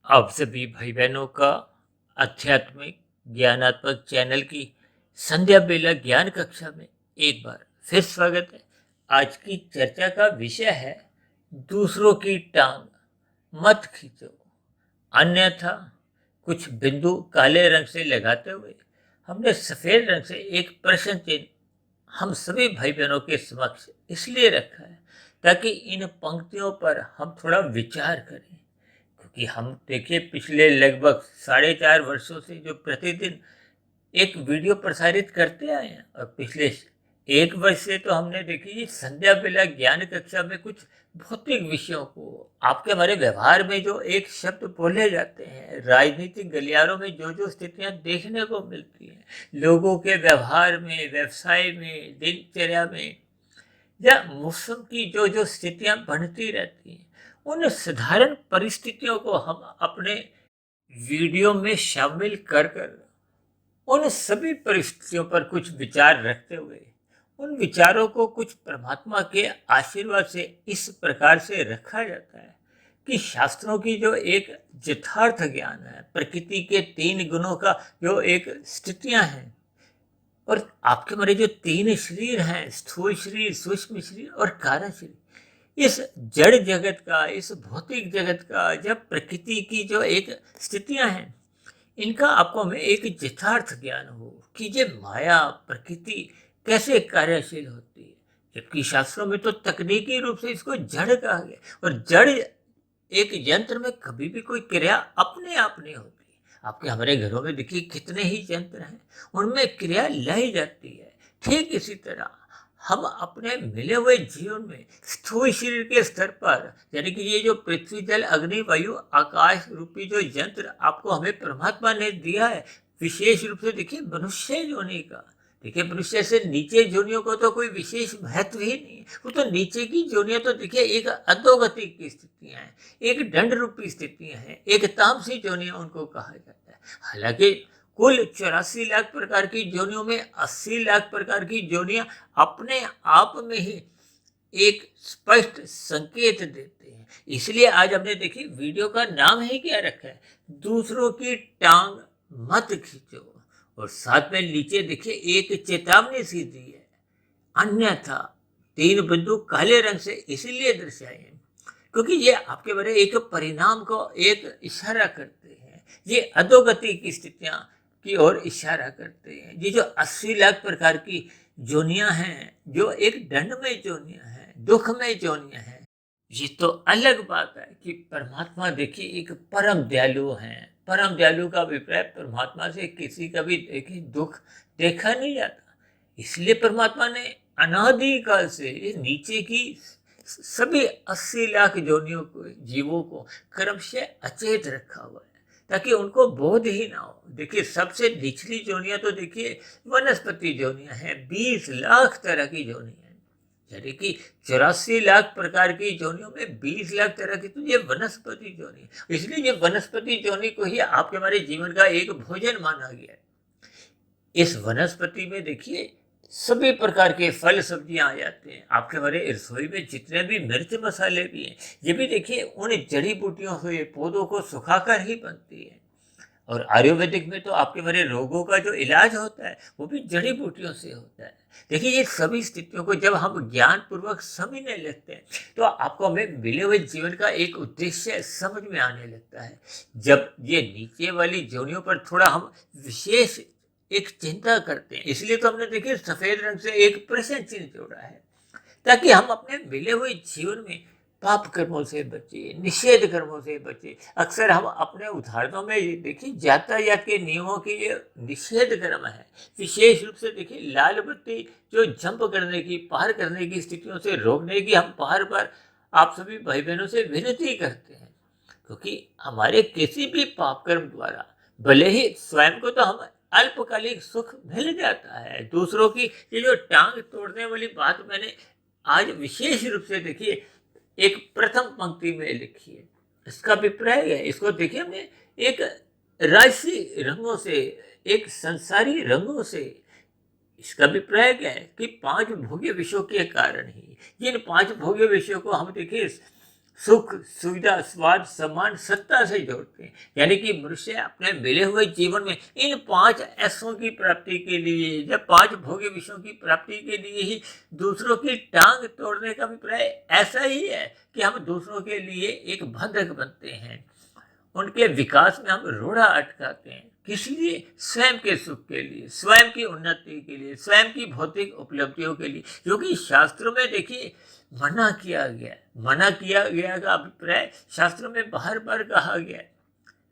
आप सभी भाई बहनों का आध्यात्मिक ज्ञानात्मक चैनल की संध्या बेला ज्ञान कक्षा में एक बार फिर स्वागत है। आज की चर्चा का विषय है दूसरों की टांग मत खींचो, अन्यथा कुछ बिंदु काले रंग से लगाते हुए हमने सफेद रंग से एक प्रश्न चिन्ह हम सभी भाई बहनों के समक्ष इसलिए रखा है ताकि इन पंक्तियों पर हम थोड़ा विचार करें। क्योंकि हम देखिए पिछले लगभग 4.5 वर्षों से जो प्रतिदिन एक वीडियो प्रसारित करते आए हैं और पिछले 1 वर्ष से तो हमने देखी जी संध्या बेला ज्ञान कक्षा में कुछ भौतिक विषयों को आपके हमारे व्यवहार में जो एक शब्द बोले जाते हैं, राजनीतिक गलियारों में जो जो स्थितियां देखने को मिलती हैं, लोगों के व्यवहार में, व्यवसाय में, दिनचर्या में, या मौसम की जो जो स्थितियां बनती रहती हैं, उन साधारण परिस्थितियों को हम अपने वीडियो में शामिल कर कर उन सभी परिस्थितियों पर कुछ विचार रखते हुए उन विचारों को कुछ परमात्मा के आशीर्वाद से इस प्रकार से रखा जाता है कि शास्त्रों की जो एक यथार्थ ज्ञान है, प्रकृति के 3 गुणों का जो एक स्थितियां हैं, और आपके हमारे जो 3 शरीर हैं, स्थूल शरीर, सूक्ष्म शरीर और कारण शरीर, इस जड़ जगत का, इस भौतिक जगत का, जब प्रकृति की जो एक स्थितियां हैं, इनका आपको हमें एक यथार्थ ज्ञान हो कि ये माया प्रकृति कैसे कार्यशील होती है। जबकि शास्त्रों में तो तकनीकी रूप से इसको जड़ कहा गया, और जड़ एक यंत्र में कभी भी कोई क्रिया अपने आप नहीं होती। आपके हमारे घरों में देखिए कितने ही यंत्र हैं, उनमें क्रिया लाई जाती है। ठीक इसी तरह हम अपने मिले हुए जीवन में स्थूल शरीर के स्तर पर, यानी कि ये जो पृथ्वी जल अग्नि वायु आकाश रूपी जो यंत्र आपको हमें परमात्मा ने दिया है, विशेष रूप से देखिए मनुष्य योनि का, देखिए मनुष्य से नीचे जोनियों को तो कोई विशेष महत्व ही नहीं है। वो तो नीचे की जोनियां तो देखिए एक अधोगति की स्थितियां हैं, एक दंड रूपी स्थितियां हैं, एक तामसी जोनियां उनको कहा जाता है। हालांकि कुल 84 लाख प्रकार की जोनियों में 80 लाख प्रकार की जोनियां अपने आप में ही एक स्पष्ट संकेत देते हैं। इसलिए आज हमने देखी वीडियो का नाम ही क्या रखा है, दूसरों की टांग मत खींचो, और साथ में नीचे देखिए एक चेतावनी सी दी है, अन्यथा 3 बिंदु काले रंग से इसीलिए दर्शाए हैं क्योंकि ये आपके बारे एक परिणाम को एक इशारा करते हैं, ये अधोगति की स्थितियां की ओर इशारा करते हैं। ये जो 80 लाख प्रकार की जोनियां हैं, जो एक दंडमय जोनियां हैं, दुखमय जोनियां हैं, ये तो अलग बात है कि परमात्मा देखिए एक परम दयालु हैं। परम दयालु का अभिप्राय परमात्मा से किसी का भी देखिए दुख देखा नहीं जाता। इसलिए परमात्मा ने अनादिकाल से नीचे की सभी 80 लाख जोनियों को, जीवों को क्रमशः अचेत रखा हुआ है ताकि उनको बोध ही ना हो। देखिए सबसे निचली जोनियां तो देखिए वनस्पति जोनियां हैं, 20 लाख तरह की जोनियां हैं, यानी कि 84 लाख प्रकार की जोनियों में 20 लाख तरह की तो ये वनस्पति जोनी है। इसलिए ये वनस्पति जोनी को ही आपके हमारे जीवन का एक भोजन माना गया है। इस वनस्पति में देखिए सभी प्रकार के फल सब्जियां आ जाते हैं। आपके हमारे रसोई में जितने भी मिर्च मसाले भी हैं, ये भी देखिए उन जड़ी बूटियों से, पौधों को सुखाकर ही बनती है। और आयुर्वेदिक में तो आपके हमारे रोगों का जो इलाज होता है वो भी जड़ी बूटियों से होता है। देखिए ये सभी स्थितियों को जब हम ज्ञान पूर्वक समझने लगते हैं तो आपको हमें मिले हुए जीवन का एक उद्देश्य समझ में आने लगता है। जब ये नीचे वाली जोनियों पर थोड़ा हम विशेष एक चिंता करते हैं, इसलिए तो हमने देखिए सफेद रंग से एक प्रश्न चिन्ह जोड़ा है ताकि हम अपने मिले हुए जीवन में पाप कर्मों से बचे, निषेध कर्मों से बचे। अक्सर हम अपने उदाहरणों में देखिए यातायात के नियमों की ये निषेध कर्म है। विशेष रूप से देखिए लाल बत्ती जो जंप करने की, पार करने की स्थितियों से रोकने की हम बार बार आप सभी भाई बहनों से विनती करते हैं, क्योंकि हमारे किसी भी पाप कर्म द्वारा भले ही स्वयं को तो हम अल्पकालिक सुख मिल जाता है, दूसरों की ये जो टांग तोड़ने वाली बात मैंने आज विशेष रूप से देखिए एक प्रथम पंक्ति में लिखी है। इसका अभिप्राय है, इसको देखिए हमने एक राशि रंगों से, एक संसारी रंगों से, इसका अभिप्राय क्या है कि 5 भोग्य विषयों के कारण ही, जिन 5 भोग्य विषयों को हम देखिए सुख, सुविधा, स्वाद, सम्मान, सत्ता से जोड़ते हैं। यानी कि मनुष्य अपने मिले हुए जीवन में इन 5 ऐसों की प्राप्ति के लिए, जब 5 भोग्य विषयों की प्राप्ति के लिए ही दूसरों की टांग तोड़ने का अभिप्राय ऐसा ही है कि हम दूसरों के लिए एक बंधक बनते हैं, उनके विकास में हम रोड़ा अटकाते हैं। किस लिए? स्वयं के सुख के लिए, स्वयं की उन्नति के लिए, स्वयं की भौतिक उपलब्धियों के लिए, जो कि शास्त्रों में देखिए मना किया गया है। मना किया गया का अभिप्राय शास्त्रों में बार बार कहा गया है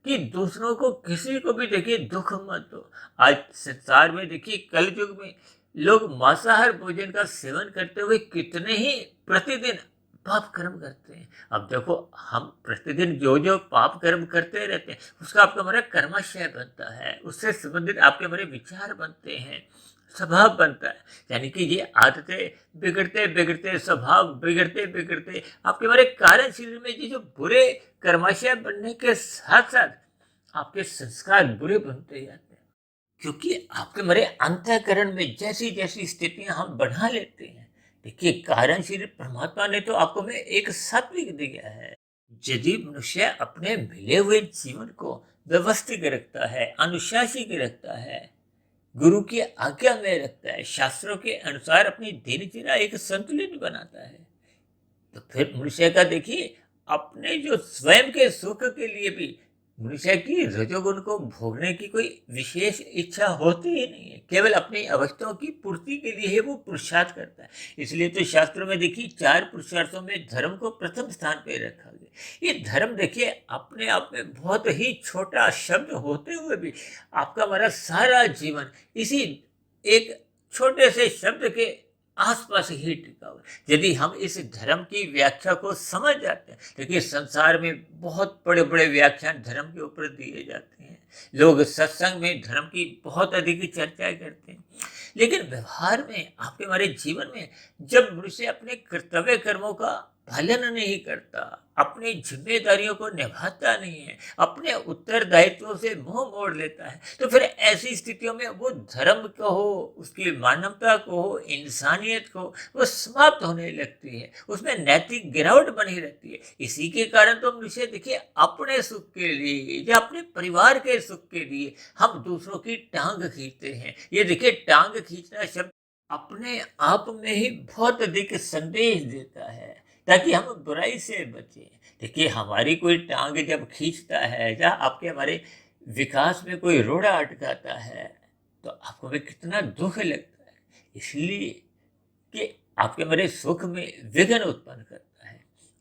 कि दूसरों को, किसी को भी देखिए दुख मत दो। आज संसार में देखिए कल युग में लोग मांसाहार भोजन का सेवन करते हुए कितने ही प्रतिदिन पाप कर्म करते हैं। अब देखो, हम प्रतिदिन जो जो पाप कर्म करते रहते हैं उसका आपका हमारा कर्माशय बनता है, उससे संबंधित आपके हमारे विचार बनते हैं, स्वभाव बनता है। यानी कि ये आदतें बिगड़ते बिगड़ते, स्वभाव बिगड़ते बिगड़ते आपके हमारे कार्यशील में ये जो बुरे कर्माशय बनने के साथ साथ आपके संस्कार बुरे बनते जाते हैं, क्योंकि आपके हमारे अंतःकरण में जैसी जैसी स्थितियां हम बना लेते हैं। देखिए, कारणशील परमात्मा ने तो आपको में एक सात्विक दिया है। यदि मनुष्य अपने मिले हुए जीवन को व्यवस्थित रखता है, अनुशासित रखता है, गुरु की आज्ञा में रखता है, शास्त्रों के अनुसार अपनी दिनचर्या एक संतुलित बनाता है, तो फिर मनुष्य का देखिए अपने जो स्वयं के सुख के लिए भी मनुष्य की रजोगुण को भोगने की कोई विशेष इच्छा होती ही नहीं है। केवल अपनी आवश्यकताओं की पूर्ति के लिए ही वो पुरुषार्थ करता है। इसलिए तो शास्त्रों में देखिए 4 पुरुषार्थों में धर्म को प्रथम स्थान पे रखा गया। ये धर्म देखिए अपने आप में बहुत ही छोटा शब्द होते हुए भी आपका हमारा सारा जीवन इसी एक छोटे से शब्द के आसपास ही टिका हुआ। यदि हम इस धर्म की व्याख्या को समझ जाते हैं, देखिए संसार में बहुत बड़े बड़े व्याख्यान धर्म के ऊपर दिए जाते हैं, लोग सत्संग में धर्म की बहुत अधिक चर्चा करते हैं, लेकिन व्यवहार में आपके हमारे जीवन में जब मनुष्य अपने कर्तव्य कर्मों का पालन नहीं करता, अपनी जिम्मेदारियों को निभाता नहीं है, अपने उत्तरदायित्वों से मुंह मोड़ लेता है, तो फिर ऐसी स्थितियों में वो धर्म को हो, उसकी मानवता को हो, इंसानियत को, वो समाप्त होने लगती है, उसमें नैतिक गिरावट बनी रहती है। इसी के कारण तो मनुष्य देखिए अपने सुख के लिए या अपने परिवार के सुख के लिए हम दूसरों की टांग खींचते हैं। ये देखिए, टांग खींचना शब्द अपने आप में ही बहुत अधिक संदेश देता है, ताकि हम बुराई से बचें। देखिए, हमारी कोई टांग जब खींचता है या आपके हमारे विकास में कोई रोड़ा अटकाता है, तो आपको भी कितना दुख लगता है, इसलिए कि आपके हमारे सुख में विघ्न उत्पन्न करता है।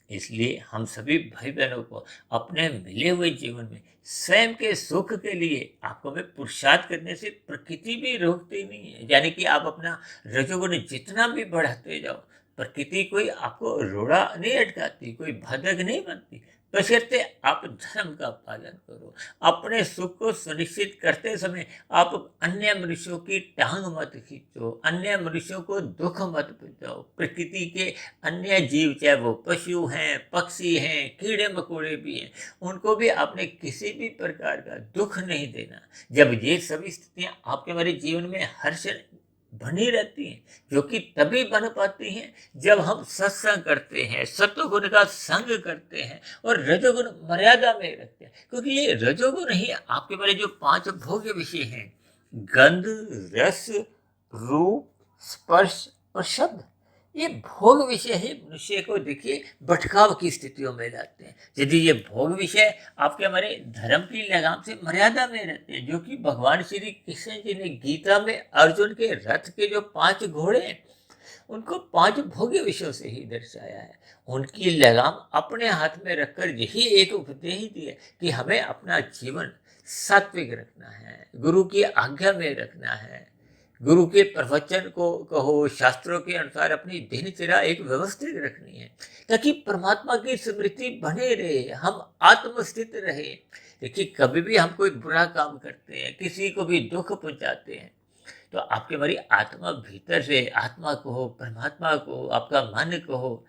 इसलिए हम सभी भाई बहनों को अपने मिले हुए जीवन में स्वयं के सुख के लिए आपको में पुरुषार्थ करने से प्रकृति भी रोकती नहीं है। यानी कि आप अपना रजोगुण जितना भी बढ़ाते जाओ, प्रकृति कोई आपको रोड़ा नहीं अटकाती, कोई बाधक नहीं बनती, बशर्ते आप धर्म का पालन करो। अपने सुख को सुनिश्चित करते समय आप अन्य मनुष्यों की टांग मत खींचो, अन्य मनुष्यों को दुख मत पहुंचाओ। प्रकृति के अन्य जीव, चाहे वो पशु हैं, पक्षी हैं, कीड़े मकोड़े भी हैं, उनको भी आपने किसी भी प्रकार का दुख नहीं देना। जब ये सभी स्थितियां आपके हमारे जीवन में हर्ष बनी रहती हैं, जो कि तभी बन पाती हैं जब हम सत्संग करते हैं, सत्वगुण का संग करते हैं और रजोगुण मर्यादा में रखते हैं। क्योंकि ये रजोगुण ही आपके बारे जो 5 भोग्य विषय हैं, गंध, रस, रूप, स्पर्श और शब्द, ये भोग विषय ही मनुष्य को देखिए भटकाव की स्थितियों में लाते हैं। यदि ये भोग विषय आपके हमारे धर्म की लगाम से मर्यादा में रहते हैं, जो कि भगवान श्री कृष्ण जी ने गीता में अर्जुन के रथ के जो 5 घोड़े हैं उनको 5 भोग्य विषयों से ही दर्शाया है। उनकी लगाम अपने हाथ में रखकर यही एक उपदेश दिया कि हमें अपना जीवन सात्विक रखना है, गुरु की आज्ञा में रखना है, गुरु के प्रवचन को कहो, शास्त्रों के अनुसार अपनी दिनचर्या एक व्यवस्थित रखनी है, ताकि परमात्मा की स्मृति बने रहे, हम आत्मस्थित रहे। देखिए, कभी भी हम कोई बुरा काम करते हैं, किसी को भी दुख पहुंचाते हैं, तो आपके हमारी आत्मा भीतर से, आत्मा को हो, परमात्मा को, आपका मन को हो,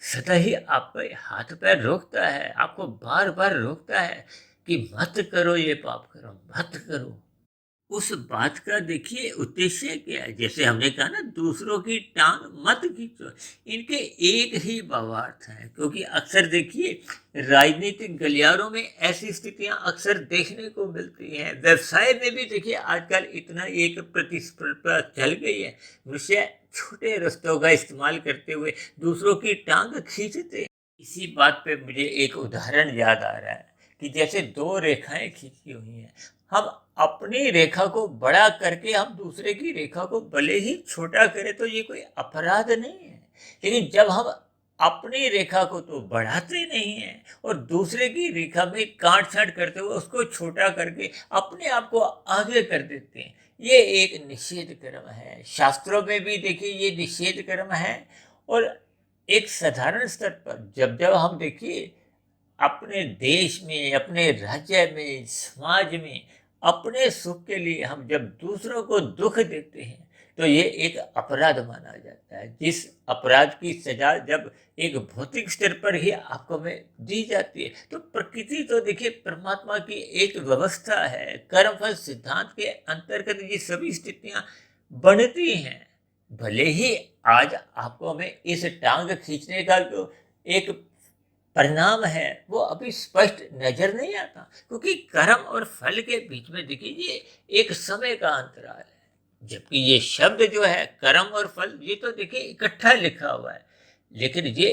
सदा ही आपके हाथ पैर रोकता है, आपको बार बार रोकता है कि मत करो, ये पाप करो, मत करो। उस बात का देखिए उद्देश्य क्या है। जैसे हमने कहा ना, दूसरों की टांग मत खींचो, इनके एक ही भावार्थ है। क्योंकि अक्सर देखिए राजनीतिक गलियारों में ऐसी स्थितियां अक्सर देखने को मिलती हैं। व्यवसाय में भी देखिए आजकल इतना एक प्रतिस्पर्धा चल गई है, मनुष्य छोटे रास्तों का इस्तेमाल करते हुए दूसरों की टांग खींचते हैं। इसी बात पे मुझे एक उदाहरण याद आ रहा है कि जैसे दो रेखाएं खींची हुई हैं, हम अपनी रेखा को बड़ा करके हम दूसरे की रेखा को भले ही छोटा करें तो ये कोई अपराध नहीं है। लेकिन जब हम अपनी रेखा को तो बढ़ाते नहीं हैं और दूसरे की रेखा में काट छांट करते हुए उसको छोटा करके अपने आप को आगे कर देते हैं, ये एक निषेध कर्म है। शास्त्रों में भी देखिए ये निषेध कर्म है। और एक साधारण स्तर पर जब जब हम देखिए अपने देश में, अपने राज्य में, समाज में अपने सुख के लिए हम जब दूसरों को दुख देते हैं तो ये एक अपराध माना जाता है। जिस अपराध की सजा जब एक भौतिक स्तर पर ही आपको में दी जाती है, तो प्रकृति तो देखिए परमात्मा की एक व्यवस्था है। कर्मफल सिद्धांत के अंतर्गत ये सभी स्थितियां बनती हैं। भले ही आज आपको में इस टांग खींचने का जो एक परिणाम है वो अभी स्पष्ट नजर नहीं आता, क्योंकि कर्म और फल के बीच में देखिए ये एक समय का अंतराल है। जबकि ये शब्द जो है कर्म और फल, ये तो देखिए इकट्ठा लिखा हुआ है, लेकिन ये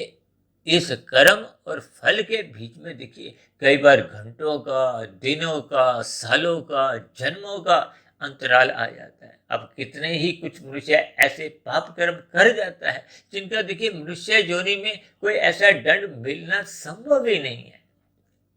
इस कर्म और फल के बीच में देखिए कई बार घंटों का, दिनों का, सालों का, जन्मों का अंतराल आ जाता है। अब कितने ही कुछ मनुष्य ऐसे पाप कर्म कर जाता है जिनका देखिए मनुष्य योनि में कोई ऐसा दंड मिलना संभव ही नहीं है।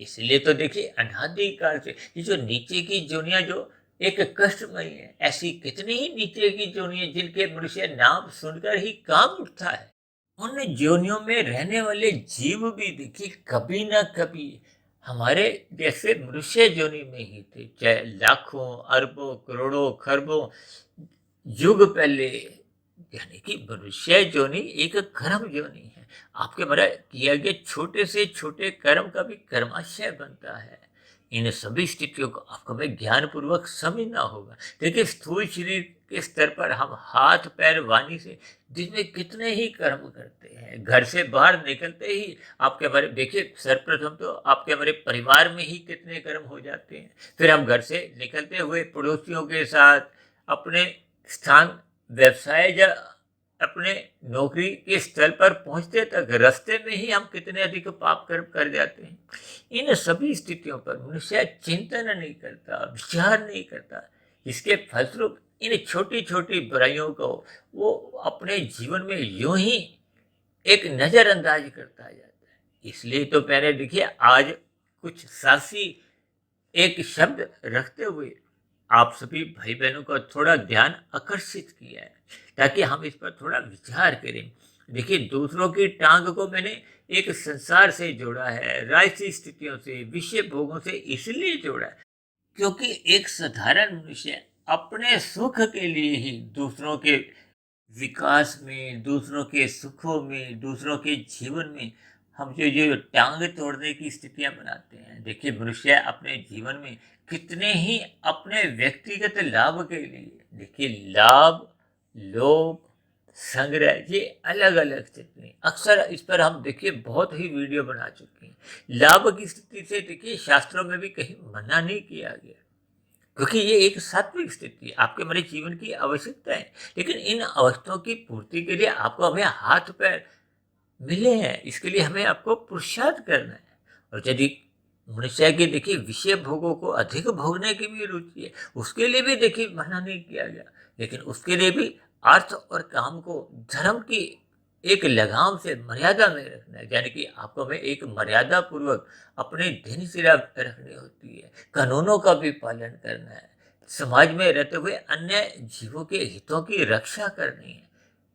इसलिए तो देखिए अनादि काल से ये जो नीचे की जोनियां जो एक कष्टमयी है, ऐसी कितनी ही नीचे की जोनियां जिनके मनुष्य नाम सुनकर ही काम उठता है। उन जोनियों में रहने वाले जीव भी देखिए कभी ना कभी हमारे जैसे मनुष्य जोनि में ही थे, चाहे लाखों, अरबों, करोड़ों, खरबों युग पहले। यानी कि मनुष्य जोनि एक कर्म जोनि है। आपके द्वारा किया गया छोटे से छोटे कर्म का भी कर्माशय बनता है। इन सभी स्थितियों को आपको में ज्ञान पूर्वक समझना होगा। देखिए स्थूल शरीर के स्तर पर हम हाथ पैर वाणी से दिन में कितने ही कर्म करते हैं। घर से बाहर निकलते ही आपके हमारे देखिए सर्वप्रथम तो आपके हमारे परिवार में ही कितने कर्म हो जाते हैं। फिर हम घर से निकलते हुए पड़ोसियों के साथ, अपने स्थान व्यवसाय या अपने नौकरी के स्थल पर पहुंचते तक रास्ते में ही हम कितने अधिक पाप कर्म कर जाते हैं। इन सभी स्थितियों पर मनुष्य चिंतन नहीं करता, विचार नहीं करता। इसके फलस्वरूप इन छोटी छोटी बुराइयों को वो अपने जीवन में यूं ही एक नजरअंदाज करता जाता है। इसलिए तो मैंने देखिए आज कुछ साहसी एक शब्द रखते हुए आप सभी भाई बहनों का थोड़ा ध्यान आकर्षित किया है, ताकि हम इस पर थोड़ा विचार करें। देखिए दूसरों की टांग को मैंने एक संसार से जोड़ा है, राजसी स्थितियों से, विषय भोगों से इसलिए जोड़ा है क्योंकि एक साधारण मनुष्य अपने सुख के लिए ही दूसरों के विकास में, दूसरों के सुखों में, दूसरों के जीवन में हम जो टांग तोड़ने की स्थितियां बनाते हैं। देखिए मनुष्य अपने जीवन में कितने ही अपने व्यक्तिगत लाभ के लिए देखिए लाभ, लोभ, संग्रह, ये अलग अलग स्थिति अक्सर इस पर हम देखिए बहुत ही वीडियो बना चुके हैं। लाभ की स्थिति से देखिए शास्त्रों में भी कहीं मना नहीं किया गया, क्योंकि ये एक सात्विक स्थिति है, आपके हमारे जीवन की आवश्यकता है। लेकिन इन आवश्यकताओं की पूर्ति के लिए आपको हमें हाथ पैर मिले हैं, इसके लिए हमें आपको पुरुषार्थ करना है। और यदि मनुष्य की देखिए विषय भोगों को अधिक भोगने की भी रुचि है, उसके लिए भी देखिए मना नहीं किया गया। लेकिन उसके लिए भी अर्थ और काम को धर्म की एक लगाम से मर्यादा में रखना है। यानी कि आपको हमें एक मर्यादा पूर्वक अपनी दिनचर्या रखनी होती है, कानूनों का भी पालन करना है, समाज में रहते हुए अन्य जीवों के हितों की रक्षा करनी है।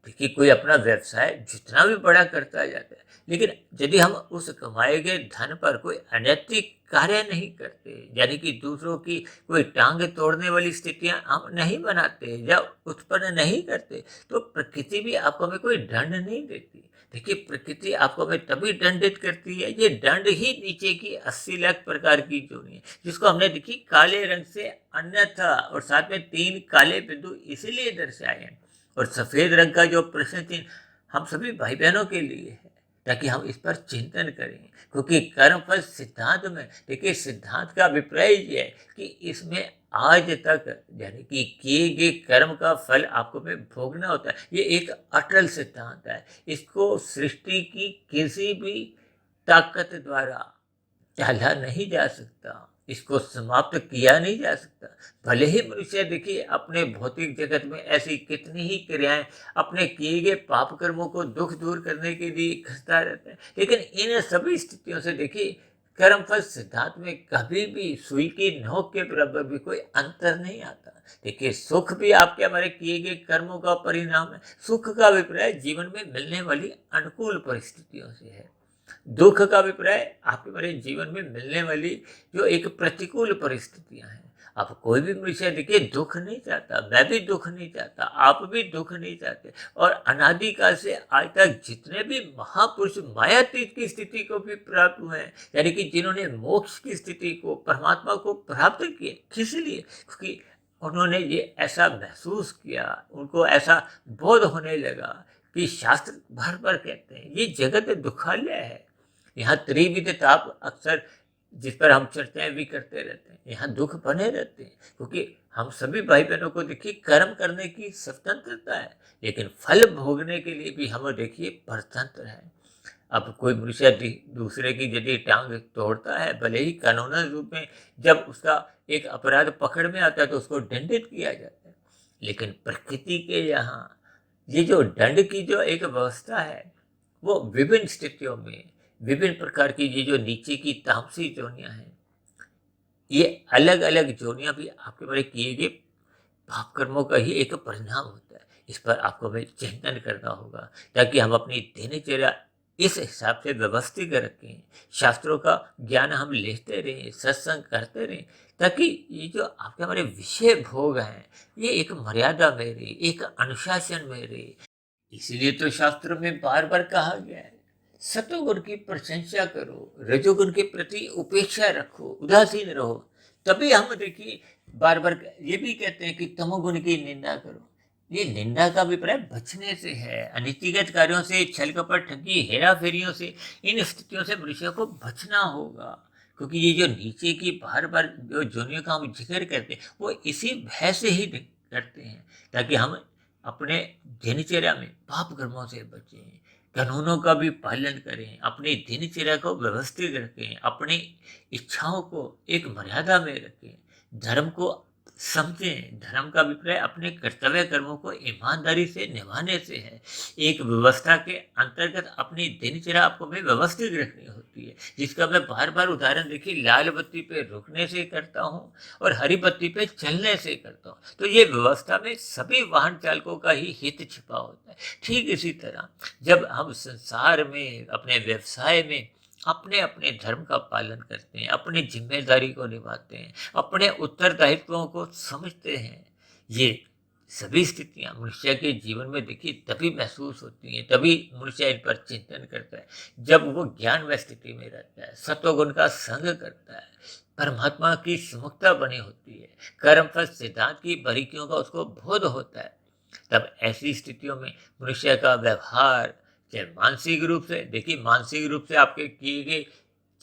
देखिए कोई अपना व्यवसाय जितना भी बड़ा करता जाता है, लेकिन यदि हम उस कमाए गए धन पर कोई अनैतिक कार्य नहीं करते, यानी कि दूसरों की कोई टांग तोड़ने वाली स्थितियां हम नहीं बनाते या उत्पन्न नहीं करते, तो प्रकृति भी आपको हमें कोई दंड नहीं देती। देखिए, प्रकृति आपको हमें तभी दंडित करती है, ये दंड ही नीचे की 80 लाख प्रकार की जोड़नी है, जिसको हमने देखी काले रंग से अन्यथा और साथ में 3 काले बिंदु इसीलिए दर्शाए हैं। और सफेद रंग का जो प्रश्न चिन्ह हम सभी भाई बहनों के लिए है, ताकि हम इस पर चिंतन करें। क्योंकि कर्म फल सिद्धांत में देखिए, सिद्धांत का अभिप्राय ये है कि इसमें आज तक यानी कि किए गए कर्म का फल आपको में भोगना होता है। ये एक अटल सिद्धांत है, इसको सृष्टि की किसी भी ताकत द्वारा टाला नहीं जा सकता, इसको समाप्त किया नहीं जा सकता। भले ही मनुष्य देखिए अपने भौतिक जगत में ऐसी कितनी ही क्रियाएं अपने किए गए पाप कर्मों को दुख दूर करने के लिए करता रहता है, लेकिन इन सभी स्थितियों से देखिए कर्मफल सिद्धांत में कभी भी सुई की नोक के बराबर भी कोई अंतर नहीं आता। देखिए, सुख भी आपके हमारे किए गए कर्मों का परिणाम है। सुख का अभिप्राय जीवन में मिलने वाली अनुकूल परिस्थितियों से है। दुख का अभिप्राय आपके मेरे जीवन में मिलने वाली जो एक प्रतिकूल परिस्थितियां हैं। अब कोई भी मनुष्य देखिए दुख नहीं चाहता, मैं भी दुख नहीं चाहता, आप भी दुख नहीं चाहते। और अनादिकाल से आज तक जितने भी महापुरुष मायातीत की स्थिति को भी प्राप्त हुए हैं, यानी कि जिन्होंने मोक्ष की स्थिति को, परमात्मा को प्राप्त किए, किस लिए? क्योंकि उन्होंने ये ऐसा महसूस किया, उनको ऐसा बोध होने लगा कि शास्त्र भर भर कहते हैं ये जगत दुखालय है। यहाँ त्रिविध ताप अक्सर जिस पर हम चर्चाएं भी करते रहते हैं, यहाँ दुख बने रहते हैं, क्योंकि हम सभी भाई बहनों को देखिए कर्म करने की स्वतंत्रता है, लेकिन फल भोगने के लिए भी हम देखिए परतंत्र है। अब कोई मनुष्य दूसरे की यदि टांग तोड़ता है, भले ही कानूनन रूप में जब उसका एक अपराध पकड़ में आता है तो उसको दंडित किया जाता है, लेकिन प्रकृति के यहाँ ये जो दंड की जो एक व्यवस्था है, वो विभिन्न स्थितियों में विभिन्न प्रकार की ये जो नीचे की तामसी जोनियां हैं, ये अलग अलग जोनियां भी आपके बड़े किए गए पाप कर्मों का ही एक परिणाम होता है। इस पर आपको हमें चिंतन करना होगा, ताकि हम अपनी दिनचर्या इस हिसाब से व्यवस्थित रखें, शास्त्रों का ज्ञान हम लेते रहें, सत्संग करते रहें, ताकि ये जो आपके हमारे विषय भोग हैं, ये एक मर्यादा में रहे, एक अनुशासन में रहे। इसीलिए तो शास्त्रों में बार बार कहा गया है, सतोगुण की प्रशंसा करो, रजोगुण के प्रति उपेक्षा रखो, उदासीन रहो। तभी हम देखिए बार बार ये भी कहते हैं कि तमोगुण की निंदा करो। ये निंदा का अभिप्राय बचने से है, अनितिगत कार्यों से, छल कपट, ठगी, हेरा फेरियों से, इन स्थितियों से मनुष्य को बचना होगा। क्योंकि ये जो नीचे की बार बार जो जोनियों का हम जिक्र करते हैं, वो इसी भय से ही करते हैं, ताकि हम अपने दिनचर्या में पाप कर्मों से बचें, कानूनों का भी पालन करें, अपनी दिनचर्या को व्यवस्थित रखें, अपनी इच्छाओं को एक मर्यादा में रखें, धर्म को समझें। धर्म का अभिप्राय अपने कर्तव्य कर्मों को ईमानदारी से निभाने से है। एक व्यवस्था के अंतर्गत अपनी दिनचर्या आपको में व्यवस्थित रखनी होती है, जिसका मैं बार बार उदाहरण देखिए लाल बत्ती पे रुकने से करता हूँ और हरी बत्ती पे चलने से करता हूँ। तो ये व्यवस्था में सभी वाहन चालकों का ही हित छिपा होता है। ठीक इसी तरह जब हम संसार में, अपने व्यवसाय में अपने अपने धर्म का पालन करते हैं, अपनी जिम्मेदारी को निभाते हैं, अपने उत्तरदायित्वों को समझते हैं, ये सभी स्थितियां मनुष्य के जीवन में देखिए तभी महसूस होती हैं, तभी मनुष्य इन पर चिंतन करता है, जब वो ज्ञान व स्थिति में रहता है, सत्वगुण का संग करता है, परमात्मा की सुमुखता बनी होती है, कर्मफल सिद्धांत की बारीकियों का उसको बोध होता है। तब ऐसी स्थितियों में मनुष्य का व्यवहार, चाहे मानसिक रूप से, देखिए मानसिक रूप से आपके किए गए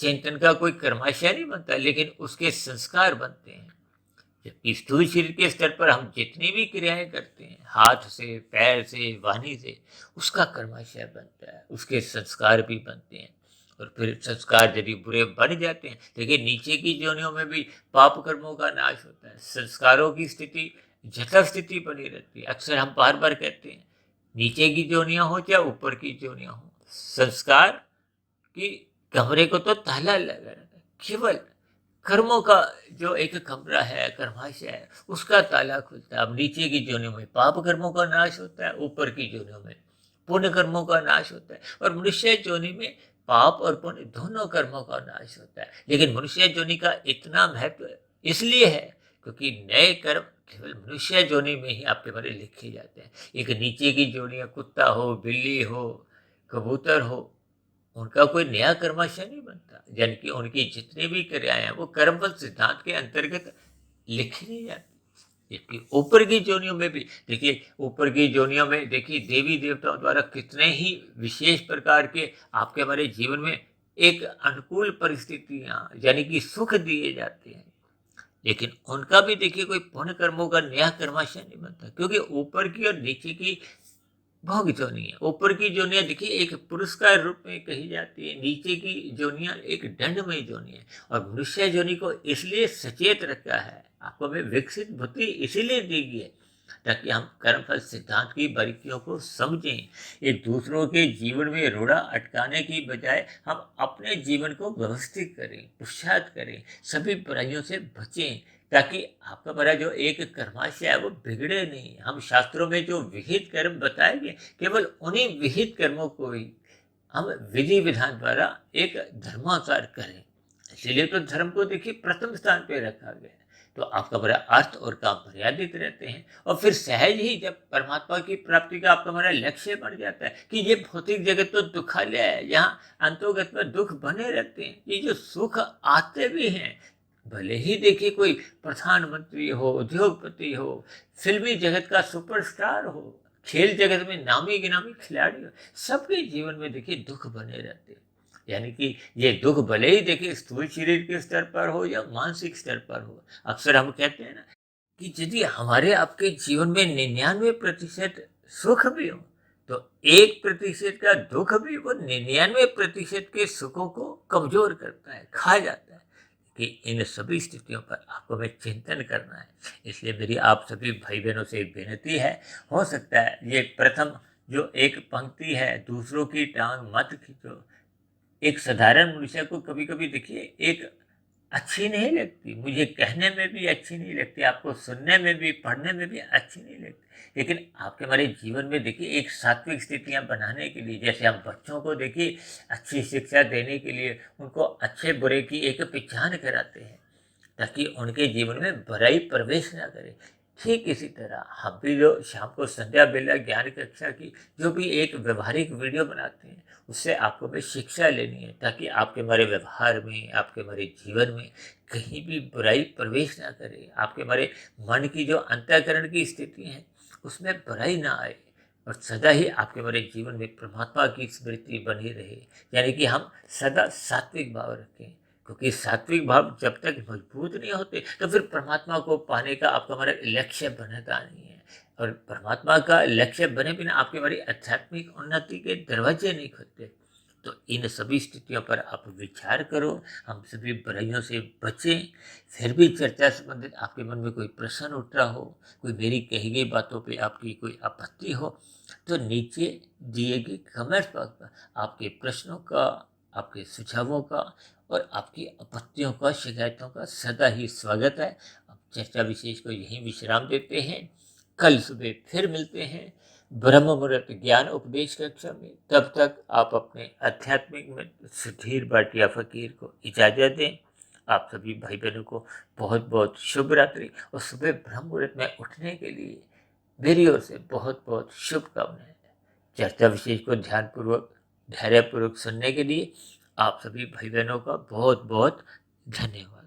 चिंतन का कोई कर्माशय नहीं बनता, लेकिन उसके संस्कार बनते हैं। जबकि स्थूल शरीर के स्तर पर हम जितनी भी क्रियाएं करते हैं, हाथ से, पैर से, वाणी से, उसका कर्माशय बनता है, उसके संस्कार भी बनते हैं। और फिर संस्कार यदि बुरे बन जाते हैं, देखिए नीचे की योनियों में भी पाप कर्मों का नाश होता है, संस्कारों की स्थिति जथा स्थिति बनी रहती है। अक्सर हम बार बार कहते हैं, नीचे की जोनियां हो या ऊपर की जोनियां हो, संस्कार की कमरे को तो ताला लगा रहता है, केवल कर्मों का जो एक कमरा है, कर्माशय है, उसका ताला खुलता है। अब नीचे की जोनियों में पाप कर्मों का नाश होता है, ऊपर की जोनियों में पुण्य कर्मों का नाश होता है। और मनुष्य जोनि में पाप और पुण्य दोनों कर्मों का नाश होता है। लेकिन मनुष्य जोनि का इतना महत्व इसलिए है क्योंकि नए कर्म केवल मनुष्य जोनि में ही आपके बारे लिखे जाते हैं। एक नीचे की जोनियां कुत्ता हो, बिल्ली हो, कबूतर हो, उनका कोई नया कर्माशय नहीं बनता, यानी कि उनकी जितनी भी क्रियाएं हैं वो कर्मफल सिद्धांत के अंतर्गत लिखी नहीं जाती। जबकि ऊपर की जोनियों में भी देखिए, ऊपर की जोनियों में देखिए देवी देवताओं द्वारा कितने ही विशेष प्रकार के आपके हमारे जीवन में एक अनुकूल परिस्थितियां यानी कि सुख दिए जाते हैं, लेकिन उनका भी देखिए कोई पुण्य कर्मों का नया कर्माशय नहीं बनता, क्योंकि ऊपर की और नीचे की भोग जोनी है। ऊपर की जोनियां देखिए एक पुरस्कार रूप में कही जाती है, नीचे की जोनियां एक दंडमय जोनी है। और मनुष्य जोनी को इसलिए सचेत रखा है, आपको में विकसित बुद्धि इसीलिए दी गई है ताकि हम कर्मफल सिद्धांत की बारीकियों को समझें। एक दूसरों के जीवन में रोड़ा अटकाने की बजाय हम अपने जीवन को व्यवस्थित करें, पुरुषार्थ करें, सभी बुराइयों से बचें, ताकि आपका बड़ा जो एक कर्माशय है वो बिगड़े नहीं। हम शास्त्रों में जो विहित कर्म बताए गए, केवल उन्हीं विहित कर्मों को ही हम विधि विधान द्वारा एक धर्मानुसार करें। इसीलिए तो धर्म को देखिए प्रथम स्थान पे रखा गया है। तो आपका बड़ा अर्थ और काम मर्यादित रहते हैं, और फिर सहज ही जब परमात्मा की प्राप्ति का आपका हमारा लक्ष्य बन जाता है कि ये भौतिक जगत तो दुखालय है, यहाँ अंतोगत में दुख बने रहते हैं। ये जो सुख आते भी हैं, भले ही देखिए कोई प्रधानमंत्री हो, उद्योगपति हो, फिल्मी जगत का सुपरस्टार हो, खेल जगत में नामी गिनामी खिलाड़ी हो, सबके जीवन में देखिए दुख बने रहते हैं। यानी कि ये दुख भले ही देखिए स्थूल शरीर के स्तर पर हो या मानसिक स्तर पर हो। अक्सर हम कहते हैं ना कि यदि हमारे आपके जीवन में 99% सुख भी हो, तो 1% का दुख भी वो 99% के सुखों को कमजोर करता है, खा जाता है। कि इन सभी स्थितियों पर आपको हमें चिंतन करना है। इसलिए मेरी आप सभी भाई बहनों से एक विनती है, हो सकता है ये प्रथम जो एक पंक्ति है, दूसरों की टांग मत खींचो, एक साधारण मनुष्य को कभी कभी देखिए एक अच्छी नहीं लगती, मुझे कहने में भी अच्छी नहीं लगती, आपको सुनने में भी, पढ़ने में भी अच्छी नहीं लगती, लेकिन आपके हमारे जीवन में देखिए एक सात्विक स्थितियां बनाने के लिए, जैसे हम बच्चों को देखिए अच्छी शिक्षा देने के लिए उनको अच्छे बुरे की एक पहचान कराते हैं ताकि उनके जीवन में बुराई प्रवेश ना करे। ठीक इसी तरह हम भी जो शाम को संध्या बेला ज्ञान कक्षा की जो भी एक व्यवहारिक वीडियो बनाते हैं, उससे आपको भी शिक्षा लेनी है ताकि आपके हमारे व्यवहार में, आपके हमारे जीवन में कहीं भी बुराई प्रवेश ना करे, आपके हमारे मन की जो अंतःकरण की स्थिति है उसमें बुराई ना आए, और सदा ही आपके हमारे जीवन में परमात्मा की स्मृति बनी रहे। यानी कि हम सदा सात्विक भाव रखें, क्योंकि सात्विक भाव जब तक मजबूत नहीं होते तो फिर परमात्मा को पाने का आपका हमारा लक्ष्य बनता नहीं है, और परमात्मा का लक्ष्य बने बिना आपके हमारी आध्यात्मिक उन्नति के दरवाजे नहीं खुलते। तो इन सभी स्थितियों पर आप विचार करो, हम सभी बुराइयों से बचें। फिर भी चर्चा संबंधित आपके मन में कोई प्रश्न उठ रहा हो, कोई मेरी कही गई बातों पे आपकी कोई आपत्ति हो, तो नीचे दिए गए कमेंट बॉक्स पर आपके प्रश्नों का, आपके सुझावों का और आपकी आपत्तियों का, शिकायतों का सदा ही स्वागत है। अब चर्चा विशेष को यहीं विश्राम देते हैं, कल सुबह फिर मिलते हैं ब्रह्म मुहूर्त ज्ञान उपदेश कक्षा में। तब तक आप अपने आध्यात्मिक में सुधीर भाटिया फकीर को इजाज़त दें। आप सभी भाई बहनों को बहुत बहुत शुभ रात्रि, और सुबह ब्रह्म मुहूर्त में उठने के लिए मेरी ओर से बहुत बहुत शुभकामनाएं। चर्चा विशेष को ध्यानपूर्वक, धैर्यपूर्वक सुनने के लिए आप सभी भाई बहनों का बहुत बहुत धन्यवाद।